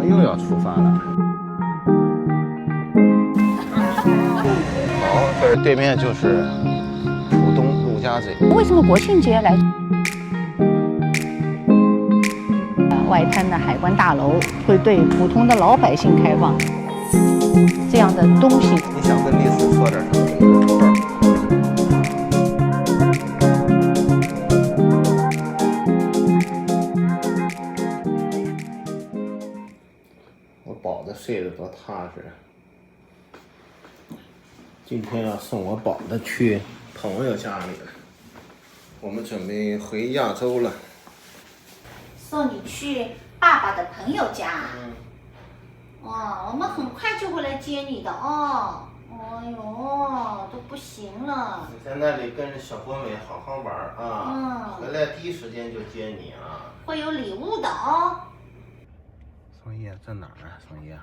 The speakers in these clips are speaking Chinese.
们又要出发了。好，这对面就是浦东陆家嘴。为什么国庆节来？外滩的海关大楼会对普通的老百姓开放，这样的东西。你想跟历史说点什么？我宝子睡得多踏实。今天要送我宝子去朋友家里了，我们准备回亚洲了。送你去爸爸的朋友家。哦，我们很快就会来接你的哦。哎呦，都不行了。你在那里跟小博美好好玩啊！回来第一时间就接你啊！会有礼物的哦。宋叶在哪儿啊？宋叶。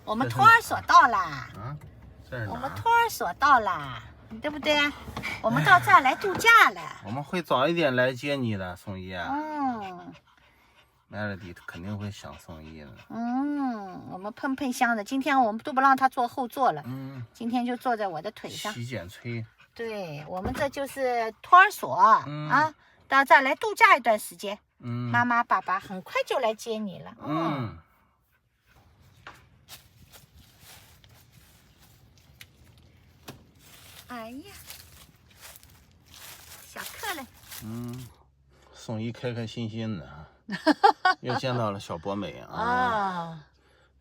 我们托儿所到啦。啊，这是哪儿？我们托儿所到啦，对不对？我们到这儿来度假了。我们会早一点来接你的，宋叶。Melody 肯定会想宋叶的。我们喷香的，今天我们都不让他坐后座了。今天就坐在我的腿上。洗剪吹。对，我们这就是托儿所啊，到这儿来度假一段时间。妈妈、爸爸很快就来接你了。哎呀，小克嘞。宋一开开心心的啊，又见到了小博美啊。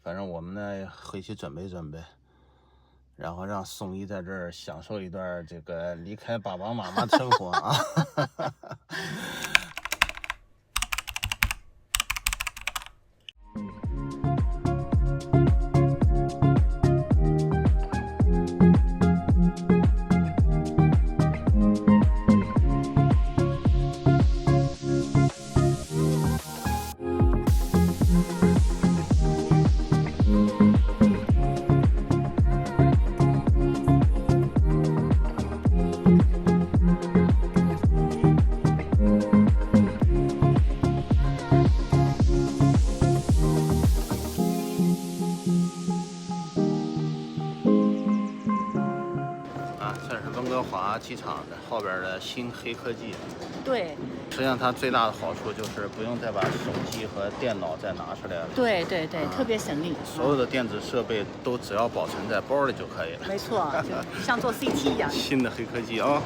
反正我们呢回去准备准备，然后让宋一在这儿享受一段这个离开爸爸妈妈的生活啊。温哥华机场的后边的新黑科技。对，实际上它最大的好处就是不用再把手机和电脑再拿出来了。对，特别省力。所有的电子设备都只要保存在包里就可以了。没错，就像做 CT 一样。新的黑科技啊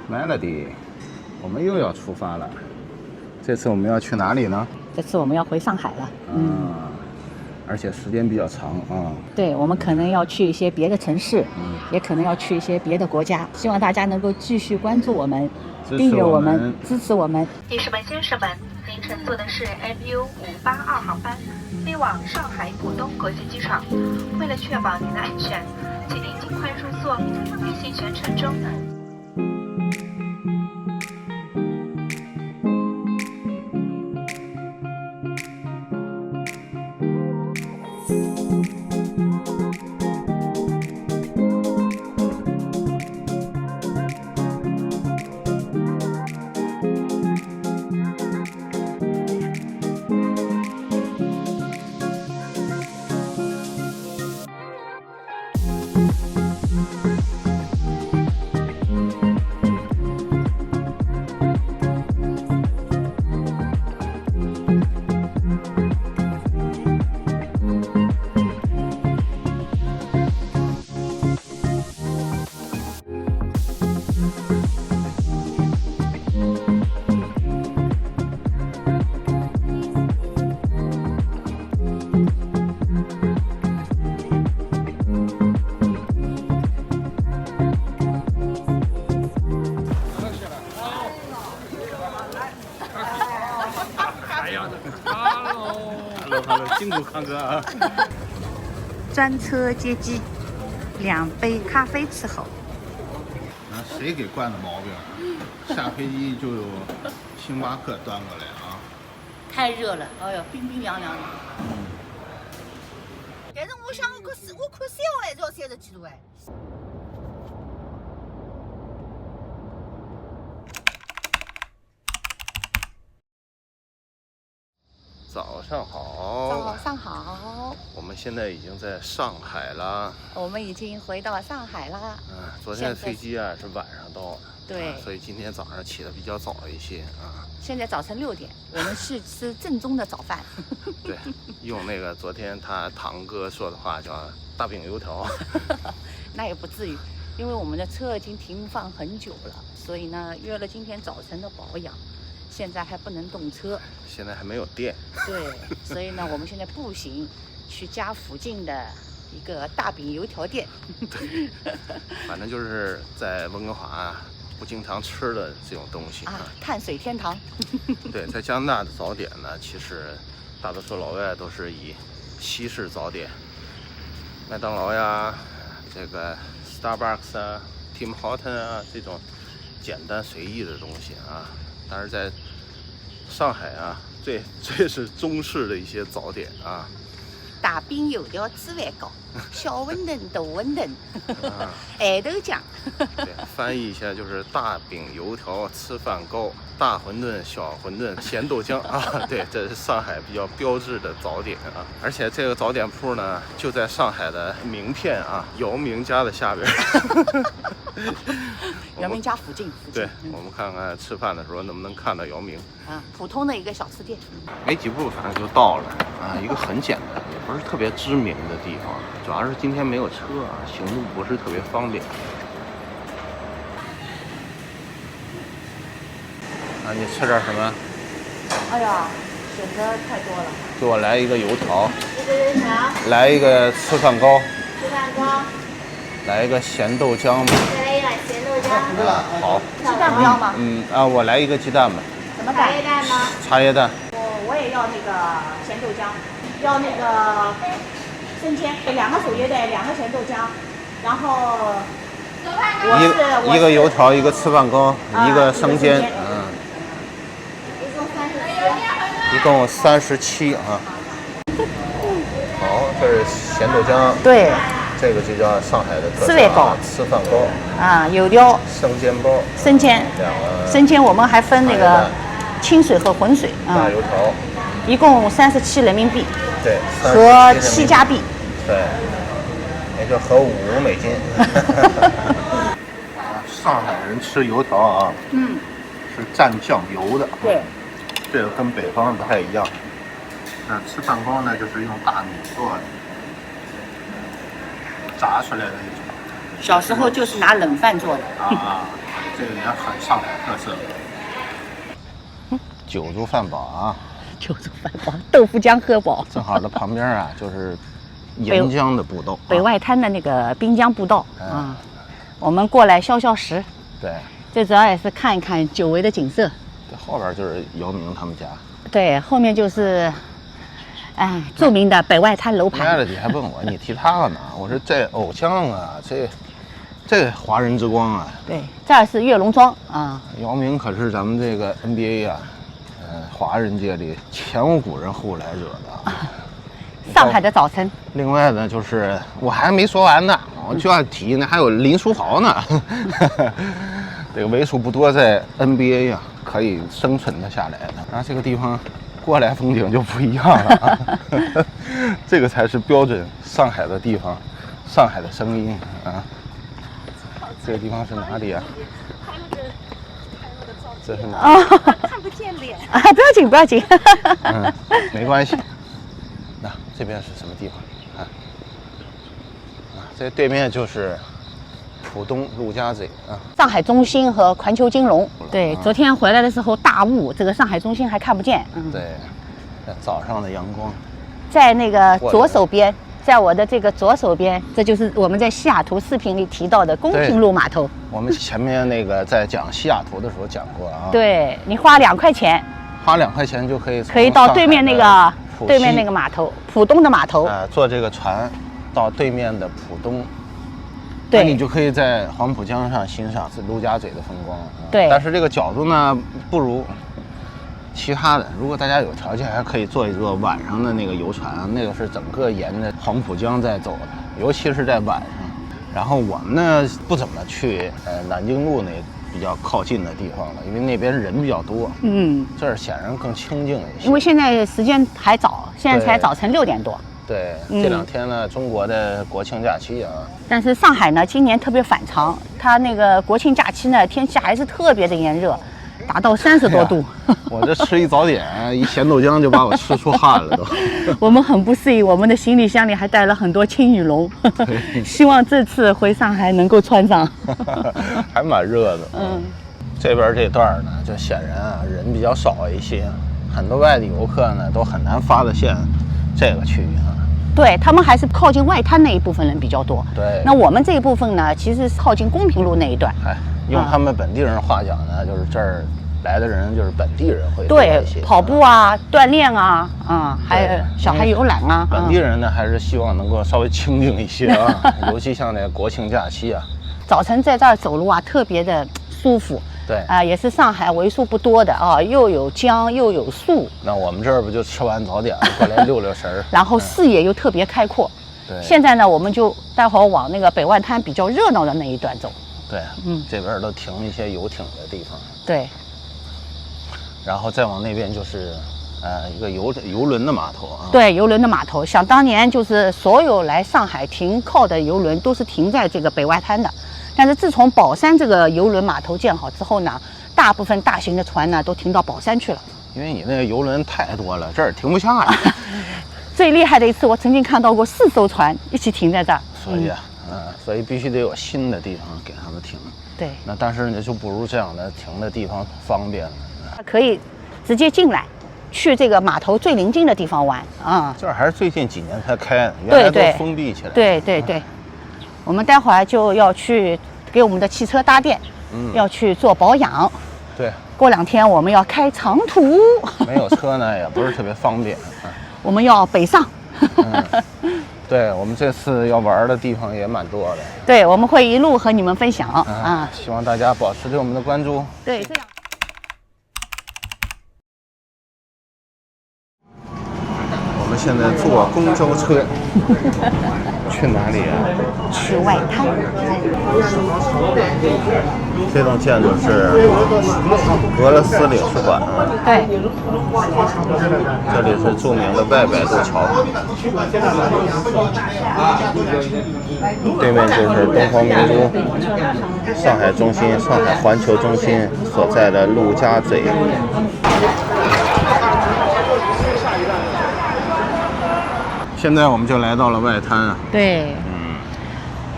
！Melody， 我们又要出发了。这次我们要去哪里呢？这次我们要回上海了。而且时间比较长啊。对，我们可能要去一些别的城市，也可能要去一些别的国家。希望大家能够继续关注我们，订阅我们，支持我们。女士们、先生们，您乘坐的是 MU582航班，飞往上海浦东国际机场。为了确保您的安全，请您尽快入座，旅行全程中。辛苦康哥啊！专车接机， 2杯咖啡伺候。那谁给惯的毛病啊？下飞机就有星巴克端过来啊！太热了，哎呦，冰冰凉凉的。但是我想，我看三号还是要30几度哎。早上好，早上好，我们现在已经在上海了。我们已经回到上海啦。昨天飞机啊是晚上到的，对，所以今天早上起得比较早一些啊。现在早晨6点，我们去吃正宗的早饭。对，用那个昨天他堂哥说的话叫大饼油条。那也不至于，因为我们的车已经停放很久了，所以呢约了今天早晨的保养。现在还不能动车，现在还没有电。对，所以呢，我们现在步行去家附近的一个大饼油条店。对，反正就是在温哥华不经常吃的这种东西啊，碳水天堂。对，在加拿大的早点呢，其实大多数老外都是以西式早点，麦当劳呀，这个 Starbucks 啊、Tim Horton 啊这种简单随意的东西啊。但是在上海啊，最是中式的一些早点啊，大饼油条吃饭糕，小馄饨、大馄饨，爱豆浆。对，翻译一下就是大饼油条吃饭糕，大馄饨、小馄饨、咸豆浆啊。对，这是上海比较标志的早点啊。而且这个早点铺呢，就在上海的名片啊姚明家的下边。姚明家附近。对，我们看看吃饭的时候能不能看到姚明。啊，普通的一个小吃店。没几步，反正就到了啊，一个很简单，也不是特别知名的地方，主要是今天没有车啊，行路不是特别方便。啊，你吃点什么？哎呀，选择太多了。给我来一个油条。一个油条。来一个吃饭糕。吃饭糕。来一个咸豆浆吧。来一个咸豆浆。啊，好。鸡蛋不要吗？我来一个鸡蛋吧。什么茶叶蛋吗？茶叶蛋。我也要那个咸豆浆，要那个生煎，2个手椰蛋，2个咸豆浆，然后一个油条，一个吃饭糕，一个生煎，一共37啊。好，这是咸豆浆。对。这个就叫上海的特色吃饭糕，吃饭糕啊，油条，生煎包，生煎，生煎我们还分那个清水和浑水啊。大油条，一共37人民币，对，和7加币，对，也就合55美金。上海人吃油条啊，是蘸酱油的，对，这个跟北方不太一样。那吃饭糕呢，就是用大米做的。炸出来的那种，小时候就是拿冷饭做的啊，这个也很上海特色。酒足饭饱啊，酒足饭饱，豆腐浆喝饱。正好这旁边啊，就是沿江的步道，北外滩的那个滨江步道啊，我们过来消消食。对，最主要也是看一看久违的景色。这后边就是姚明他们家。对，后面就是。著名的北外滩楼盘。亲爱的，你还问我，你提他干嘛？我说这偶像啊，这华人之光啊。对，这儿是跃龙庄啊。姚明可是咱们这个 NBA 啊，华人界里前无古人后无来者的。上海的早晨。另外呢，就是我还没说完呢，我就要提呢，还有林书豪呢。这个为数不多在 NBA 啊可以生存的下来的。然后这个地方。过来风景就不一样了啊，这个才是标准上海的地方，上海的声音啊。这个地方是哪里啊？这是哪里？看不见脸啊！不要紧，不要紧。没关系。那这边是什么地方？这对面就是浦东陆家嘴啊。上海中心和环球金融。对，昨天回来的时候大雾，这个上海中心还看不见。对，早上的阳光。在那个左手边，在我的这个左手边，这就是我们在西雅图视频里提到的公平路码头。我们前面那个在讲西雅图的时候讲过啊。对，你花2块钱，花2块钱就可以到对面那个码头，浦东的码头。坐这个船到对面的浦东对，那你就可以在黄浦江上欣赏陆家嘴的风光。对，但是这个角度呢，不如其他的。如果大家有条件，还可以坐一坐晚上的那个游船，那个是整个沿着黄浦江在走的，尤其是在晚上。然后我们呢不怎么去南京路那比较靠近的地方了，因为那边人比较多。这儿显然更清静一些。因为现在时间还早，现在才早晨6点多。对，这2天呢，中国的国庆假期啊。但是上海呢，今年特别反常，它那个国庆假期呢，天气还是特别的炎热，达到30多度。我这吃一早点，一咸豆浆就把我吃出汗了都。我们很不适应，我们的行李箱里还带了很多轻羽绒，希望这次回上海能够穿上。还蛮热的。这边这段呢，就显然啊人比较少一些，很多外地游客呢都很难发现这个区域啊。对，他们还是靠近外滩那一部分人比较多。对，那我们这一部分呢，其实是靠近公平路那一段。用他们本地人话讲呢，就是这儿来的人就是本地人会多对一些，跑步啊、锻炼啊，还有小孩游览啊。本地人呢，还是希望能够稍微清静一些啊，尤其像那个国庆假期啊，早晨在这儿走路啊，特别的舒服。对也是上海为数不多的啊，又有江又有树。那我们这儿不就吃完早点过来溜溜神儿，然后视野又特别开阔。对，现在呢，我们就待会儿往那个北外滩比较热闹的那一段走。对，这边都停一些游艇的地方。对，然后再往那边就是一个游轮的码头啊。对，游轮的码头，想当年就是所有来上海停靠的游轮都是停在这个北外滩的。但是自从宝山这个游轮码头建好之后呢，大部分大型的船呢都停到宝山去了。因为你那个游轮太多了，这儿停不下呀。最厉害的一次，我曾经看到过4艘船一起停在这儿。所以必须得有新的地方给他们停。对。那但是呢，就不如这样的停的地方方便了。可以直接进来，去这个码头最临近的地方玩啊。这儿还是最近几年才开的，原来都封闭起来。对。我们待会儿就要去给我们的汽车搭电，要去做保养。对，过2天我们要开长途，没有车呢也不是特别方便。我们要北上。对，我们这次要玩的地方也蛮多的。对，我们会一路和你们分享希望大家保持对我们的关注。对，这样。我们现在坐公交车去哪里啊？去外滩。这栋建筑是俄罗斯领事馆啊。对。这里是著名的外摆渡桥。对面就是东方明珠、上海中心、上海环球中心所在的陆家嘴。现在我们就来到了外滩啊。对。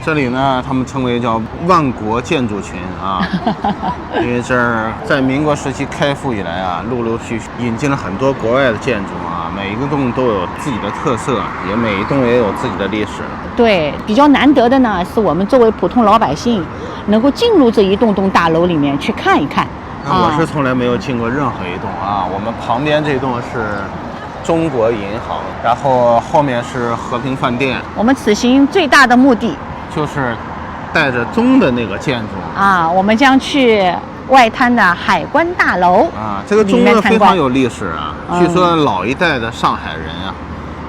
这里呢，他们称为叫万国建筑群啊，因为这儿在民国时期开埠以来啊，陆陆续续引进了很多国外的建筑啊，每一个栋都有自己的特色，也每一栋也有自己的历史。对，比较难得的呢，是我们作为普通老百姓，能够进入这一栋大楼里面去看一看。我是从来没有进过任何一栋啊，我们旁边这栋是中国银行，然后后面是和平饭店。我们此行最大的目的就是带着钟的那个建筑我们将去外滩的海关大楼这个钟呢非常有历史啊，据说老一代的上海人啊，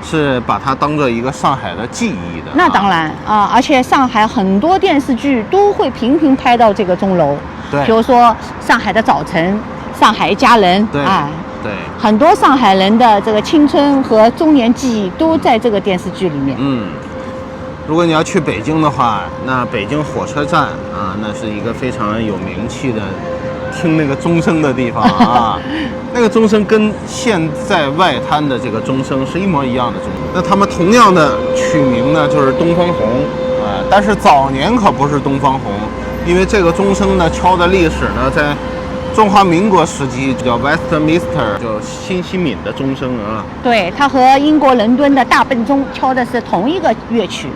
是把它当做一个上海的记忆的。那当然而且上海很多电视剧都会频频拍到这个钟楼，对，比如说《上海的早晨》《上海一家人》，对，很多上海人的这个青春和中年记忆都在这个电视剧里面。如果你要去北京的话，那北京火车站那是一个非常有名气的听那个钟声的地方啊。那个钟声跟现在外滩的这个钟声是一模一样的钟声。那他们同样的取名呢，就是东方红但是早年可不是东方红，因为这个钟声呢敲的历史呢，在中华民国时期叫 Westminster， 叫新西敏的钟声啊。对，它和英国伦敦的大笨钟敲的是同一个乐曲。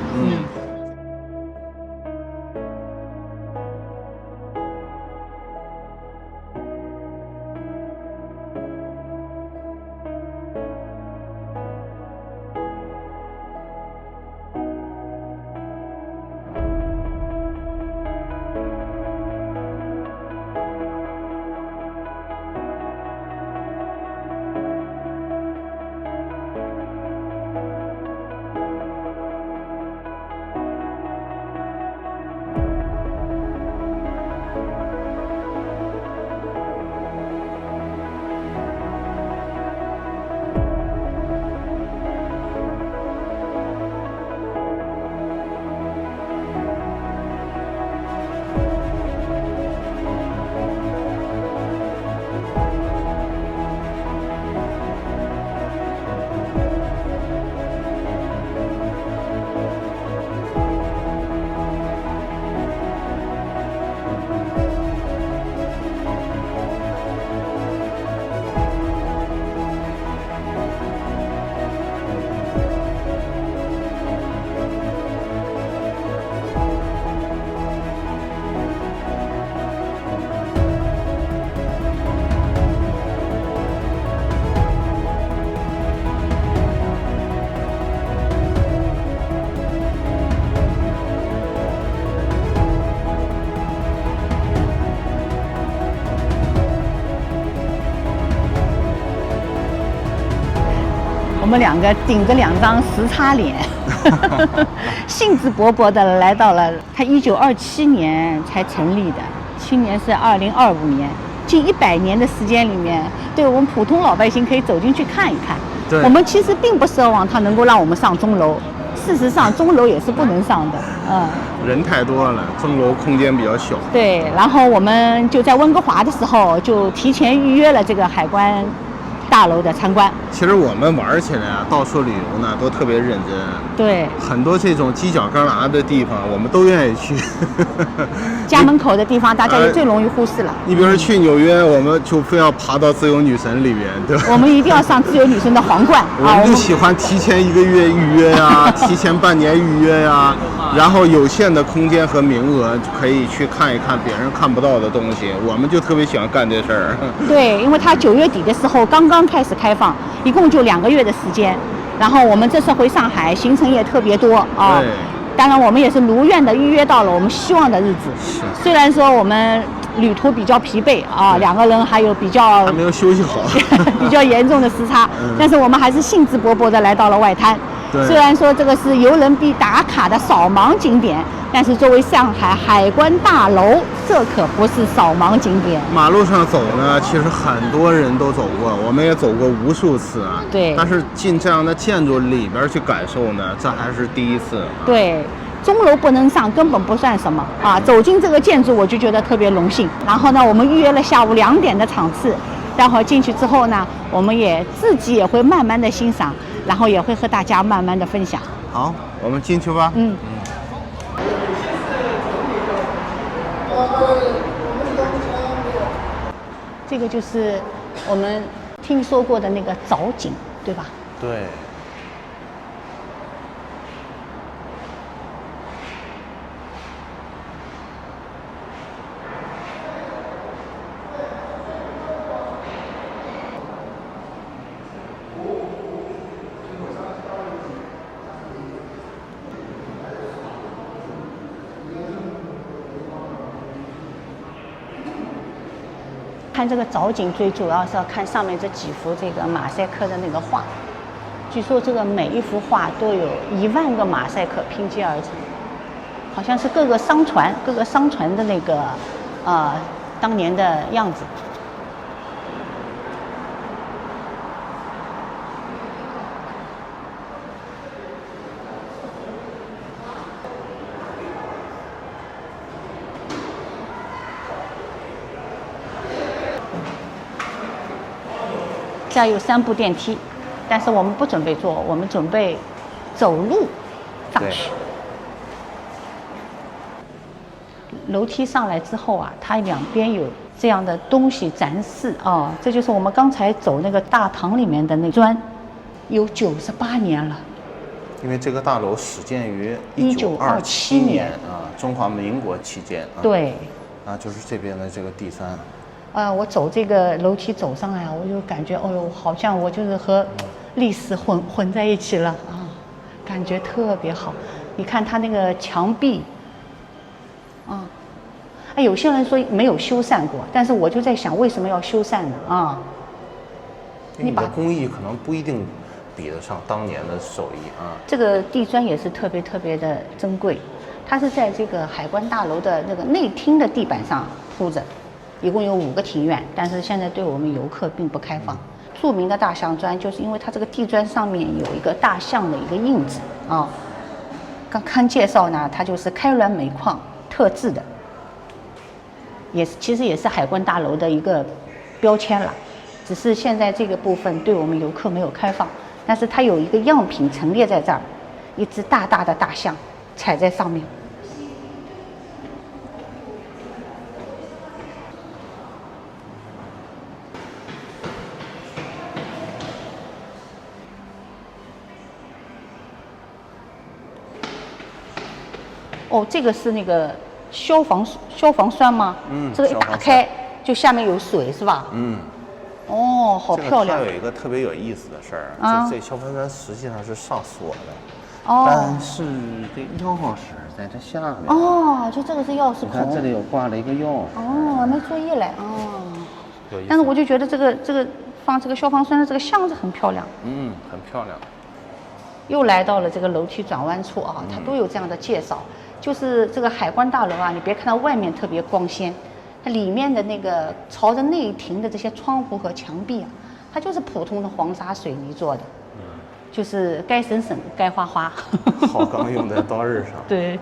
们两个顶着2张时差脸，兴致勃勃地来到了它1927年才成立的，今年是2025年，近100年的时间里面，对我们普通老百姓可以走进去看一看。对，我们其实并不奢望它能够让我们上钟楼，事实上钟楼也是不能上的，人太多了，钟楼空间比较小。对，然后我们就在温哥华的时候就提前预约了这个海关大楼的参观。其实我们玩起来啊，到处旅游呢都特别认真。对，很多这种犄角旮旯的地方，我们都愿意去。家门口的地方，大家也最容易忽视了。你比如说去纽约，我们就非要爬到自由女神里面，对吧？我们一定要上自由女神的皇冠。我们就喜欢提前1个月预约呀，提前半年预约呀，然后有限的空间和名额可以去看一看别人看不到的东西，我们就特别喜欢干这事儿。对，因为它9月底的时候刚刚开始开放，一共就2个月的时间。然后我们这次回上海，行程也特别多啊。对。当然，我们也是如愿的预约到了我们希望的日子。虽然说我们旅途比较疲惫啊，2个人还有还没有休息好，比较严重的时差，但是我们还是兴致勃勃的来到了外滩。虽然说这个是游人必打卡的扫盲景点，但是作为上海海关大楼，这可不是扫盲景点。马路上走呢，其实很多人都走过，我们也走过无数次啊。对。但是进这样的建筑里边去感受呢，这还是第一次。对，钟楼不能上，根本不算什么啊！走进这个建筑，我就觉得特别荣幸。然后呢，我们预约了下午2点的场次，待会儿进去之后呢，我们也自己也会慢慢的欣赏。然后也会和大家慢慢的分享。好，我们进去吧。这个就是我们听说过的那个藻井，对吧？对。看这个藻井，最主要是要看上面这几幅这个马赛克的那个画。据说这个每一幅画都有1万个马赛克拼接而成，好像是各个商船的那个当年的样子。这儿有3部电梯，但是我们不准备坐，我们准备走路上去。楼梯上来之后啊，它2边有这样的东西展示啊，这就是我们刚才走那个大堂里面的那砖，有98年了。因为这个大楼始建于1927年啊，中华民国期间。对。就是这边的这个第3。我走这个楼梯走上来，我就感觉，好像我就是和历史混在一起了啊，感觉特别好。你看它那个墙壁，有些人说没有修缮过，但是我就在想，为什么要修缮呢？啊，你的工艺可能不一定比得上当年的手艺啊。这个地砖也是特别特别的珍贵，它是在这个海关大楼的那个内厅的地板上铺着。一共有5个庭院，但是现在对我们游客并不开放。著名的大象砖，就是因为它这个地砖上面有一个大象的一个印子啊。刚看介绍呢，它就是开滦煤矿特制的，其实也是海关大楼的一个标签了。只是现在这个部分对我们游客没有开放，但是它有一个样品陈列在这儿，一只大大的大象踩在上面。这个是那个消防栓吗？这个一打开就下面有水是吧？好漂亮。它有一个特别有意思的事儿，这消防栓实际上是上锁的，但是这钥匙在这下面。就这个是钥匙孔。你看这里有挂了一个钥匙。我没注意嘞。但是我就觉得这个放这个消防栓的这个箱子很漂亮。很漂亮。又来到了这个楼梯转弯处啊，它都有这样的介绍。就是这个海关大楼啊，你别看它外面特别光鲜，它里面的那个朝着内庭的这些窗户和墙壁啊，它就是普通的黄沙水泥做的，就是该省省，该花花。好钢用在刀刃上。对，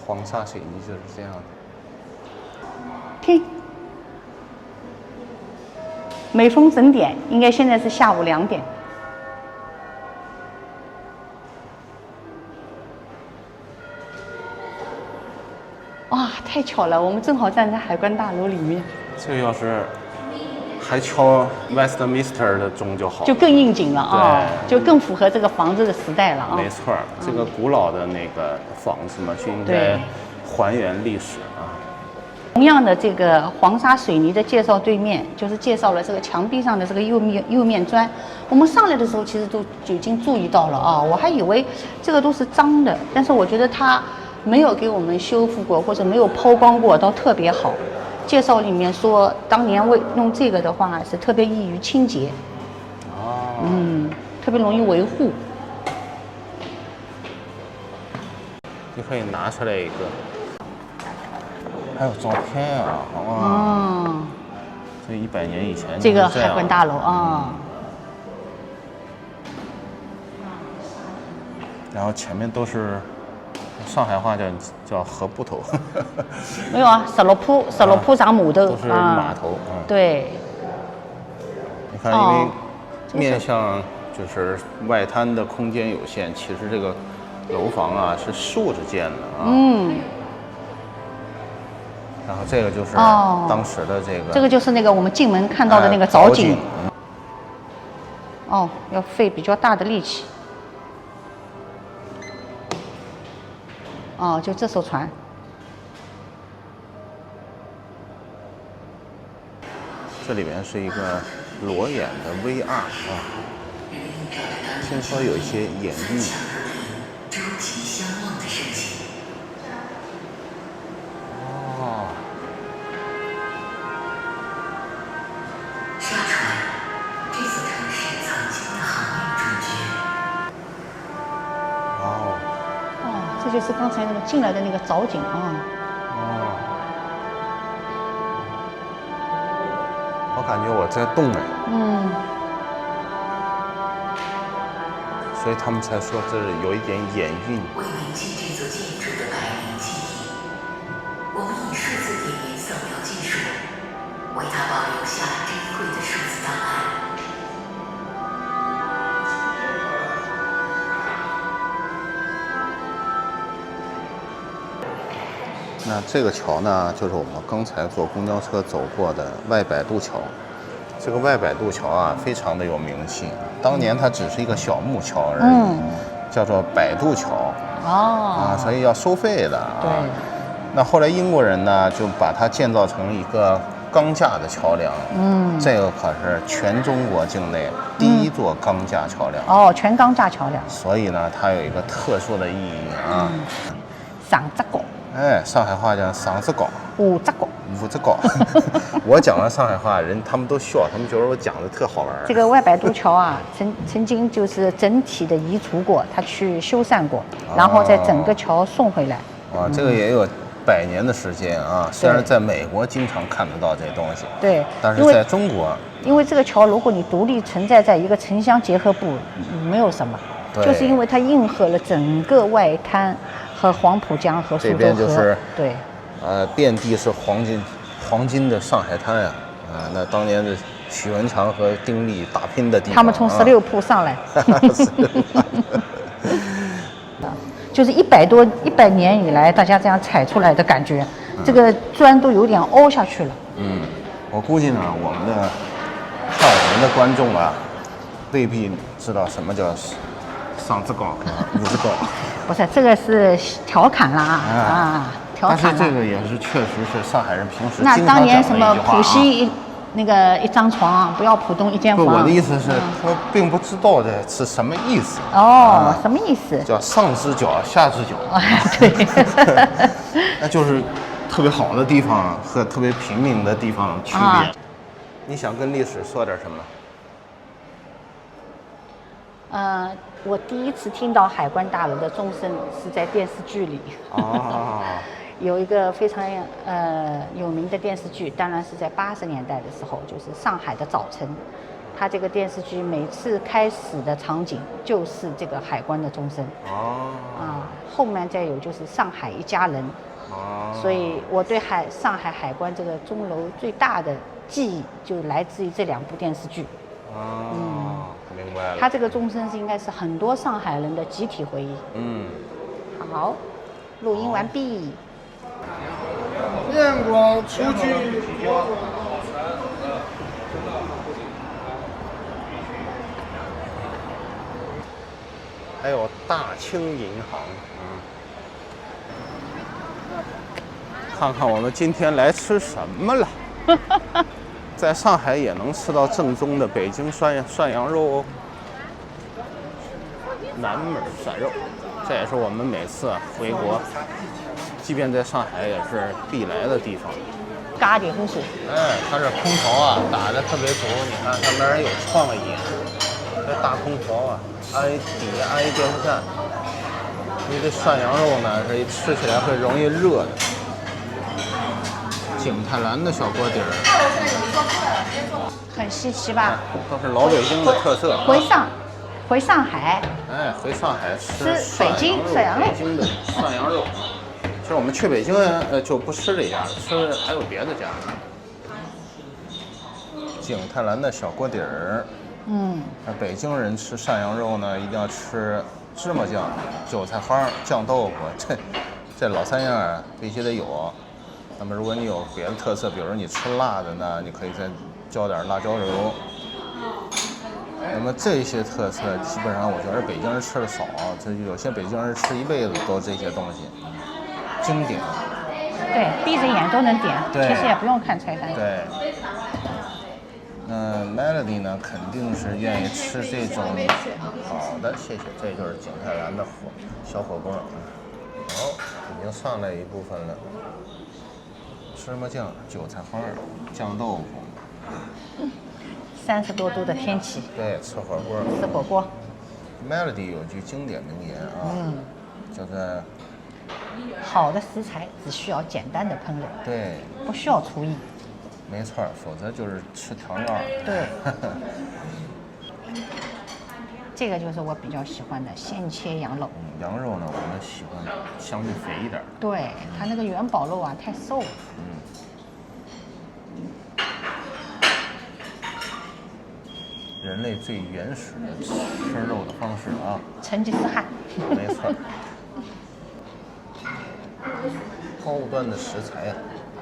黄沙水泥就是这样的。听，每逢整点，应该现在是下午2点。哇，太巧了，我们正好站在海关大楼里面。这个要是还敲 Westminster 的钟就好，就更应景了啊，就更符合这个房子的时代了啊。没错，这个古老的那个房子嘛，就应该还原历史啊。同样的，这个黄沙水泥的介绍对面，就是介绍了这个墙壁上的这个釉面砖。我们上来的时候其实就已经注意到了啊，我还以为这个都是脏的，但是我觉得它没有给我们修复过，或者没有抛光过，倒特别好。介绍里面说，当年弄这个的话是特别易于清洁，特别容易维护。你可以拿出来一个，还有照片啊，这100年以前这个海关大楼啊。然后前面都是。上海话叫河埠头，没有啊，石落铺上码头，都是码头。对，你看，因为面向就是外滩的空间有限，其实这个楼房啊是竖着建的啊。然后这个就是当时的这个，这个就是那个我们进门看到的那个藻井。要费比较大的力气。就这艘船。这里面是一个裸眼的 VR 啊，听说有一些眼镜。沙船，这座城市曾经的航运主角。这就是刚才那个进来的那个藻井啊。我感觉我在动哎。所以他们才说这有一点眼晕。为铭记这座建筑的百年记忆，我们以数字点颜扫描技术，为它保留下珍贵的数字档案。那这个桥呢，就是我们刚才坐公交车走过的外摆渡桥。这个外摆渡桥啊，非常的有名气。当年它只是一个小木桥而已，叫做摆渡桥。所以要收费的。对。那后来英国人呢，就把它建造成一个钢架的桥梁。这个可是全中国境内第一座钢架桥梁。全钢架桥梁。所以呢，它有一个特殊的意义啊。上只高。上海话叫上只高。五只高。五只高。我讲了上海话，他们都笑，他们觉得我讲的特好玩。这个外摆渡桥啊，曾经就是整体的移除过，他去修缮过，然后再整个桥送回来。这个也有100年的时间啊。虽然在美国经常看得到这东西，对，但是在中国，因为这个桥如果你独立存在在一个城乡结合部，没有什么，就是因为它应和了整个外滩和黄浦江和苏州河。这边就是对。遍地是黄金的上海滩呀！那当年的许文强和丁力打拼的地方。他们从16铺上来。就是100年以来，大家这样踩出来的感觉，这个砖都有点凹下去了。我估计呢，我们的看我们的观众啊，未必知道什么叫上只高和五只高。不是，这个是调侃啦但是这个也是确实是上海人平时那当年什么浦西一张床，不要浦东一间房。我的意思是，他并不知道这是什么意思。什么意思？叫上只脚下只脚。对。那就是特别好的地方和特别平民的地方区别。你想跟历史说点什么？我第一次听到海关大楼的钟声是在电视剧里。有一个非常有名的电视剧，当然是在80年代的时候，就是《上海的早晨》。它这个电视剧每次开始的场景就是这个海关的钟声。后面再有就是上海一家人。所以我对上海海关这个钟楼最大的记忆就来自于这2部电视剧。明白了。它这个钟声应该是很多上海人的集体回忆。好，录音完毕。面光出去。还有大清银行，看看我们今天来吃什么了。在上海也能吃到正宗的北京涮羊肉哦，南门涮肉，这也是我们每次回国，即便在上海也是必来的地方。咖喱红薯，它这空调打得特别足，你看上面还有创意，这大空调底下安一电风扇。因为这涮羊肉呢，是吃起来会容易热的。景泰蓝的小锅底儿，很稀奇吧？都是老北京的特色。回上海，回上海吃北京涮羊肉。北京的涮羊肉。其实我们去北京就不吃这家了，吃还有别的家。景泰蓝的小锅底儿。北京人吃涮羊肉呢，一定要吃芝麻酱、韭菜花、酱豆腐，这老3样必须得有。那么如果你有别的特色，比如你吃辣的呢，你可以再浇点辣椒油。那么这些特色基本上我觉得北京人吃的少，这有些北京人吃一辈子都这些东西，经典。对，闭着眼都能点，其实也不用看菜单。对。那 Melody 呢，肯定是愿意吃这种。好的，谢谢。这就是景泰蓝的小火锅。好，已经上来一部分了。芝麻酱、韭菜花、酱豆腐。30多度的天气。对，吃火锅。吃火锅。Melody 有句经典名言叫做好的食材只需要简单的烹饪，对，不需要厨艺。没错，否则就是吃调料。对。这个就是我比较喜欢的鲜切羊肉。羊肉呢，我们喜欢相对肥一点。对，它那个元宝肉太瘦了。人类最原始的吃肉的方式成吉思汗。没错。高端的食材，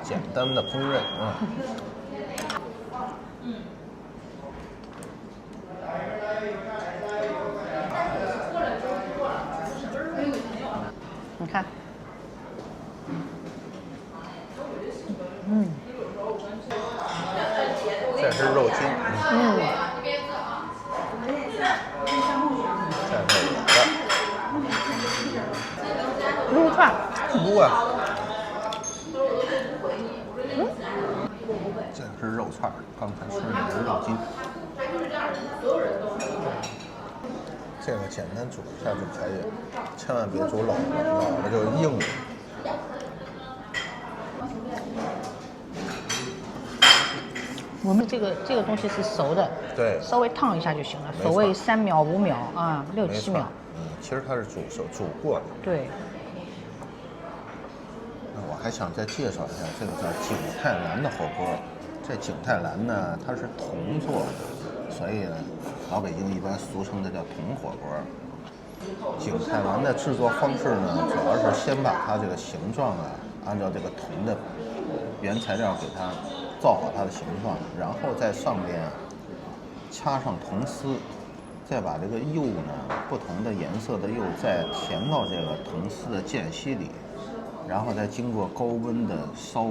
简单的烹饪你看，这是肉筋，这是有的，撸串，撸这是肉串，刚才说的是肉筋。这个简单煮一下就可以，千万别煮老了就硬了。我们这个东西是熟的，对，稍微烫一下就行了，所谓3秒、5秒6、7秒。其实它是煮过的。对。那我还想再介绍一下这个叫景泰蓝的火锅。这景泰蓝呢，它是铜做的，所以呢，老北京一般俗称的叫铜火锅。景泰蓝的制作方式呢，主要是先把它这个形状按照这个铜的原材料给它造好它的形状，然后在上面掐上铜丝，再把这个釉呢，不同的颜色的釉再填到这个铜丝的间隙里，然后再经过高温的烧，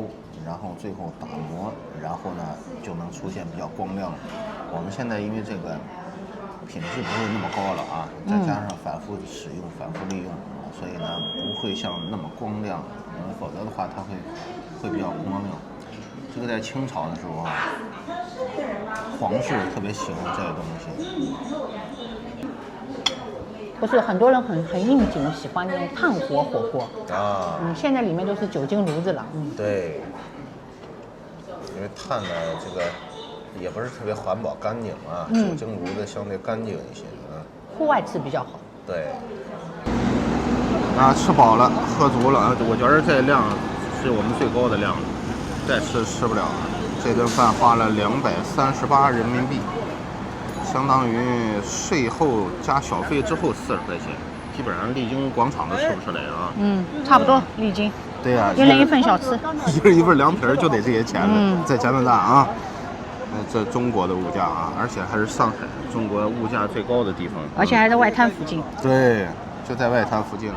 然后最后打磨，然后呢就能出现比较光亮。我们现在因为这个品质不会那么高了再加上反复使用、反复利用，所以呢不会像那么光亮，否则的话它会比较光亮。这个在清朝的时候皇室特别喜欢这个东西。不是很多人很应景，喜欢那种炭火火锅啊。现在里面都是酒精炉子了。对，因为炭呢，这个也不是特别环保干净啊，酒精炉子相对干净一些啊。户外吃比较好。对。啊，吃饱了，喝足了，我觉得这量是我们最高的量了，再吃不了了。这顿饭花了238人民币，相当于税后加小费之后40块钱，基本上丽晶广场都吃不出来啊。差不多丽晶。对呀，一人一份小吃，一人一份凉皮就得这些钱了，在加拿大啊。这中国的物价啊，而且还是上海，中国物价最高的地方，而且还在外滩附近。对，就在外滩附近。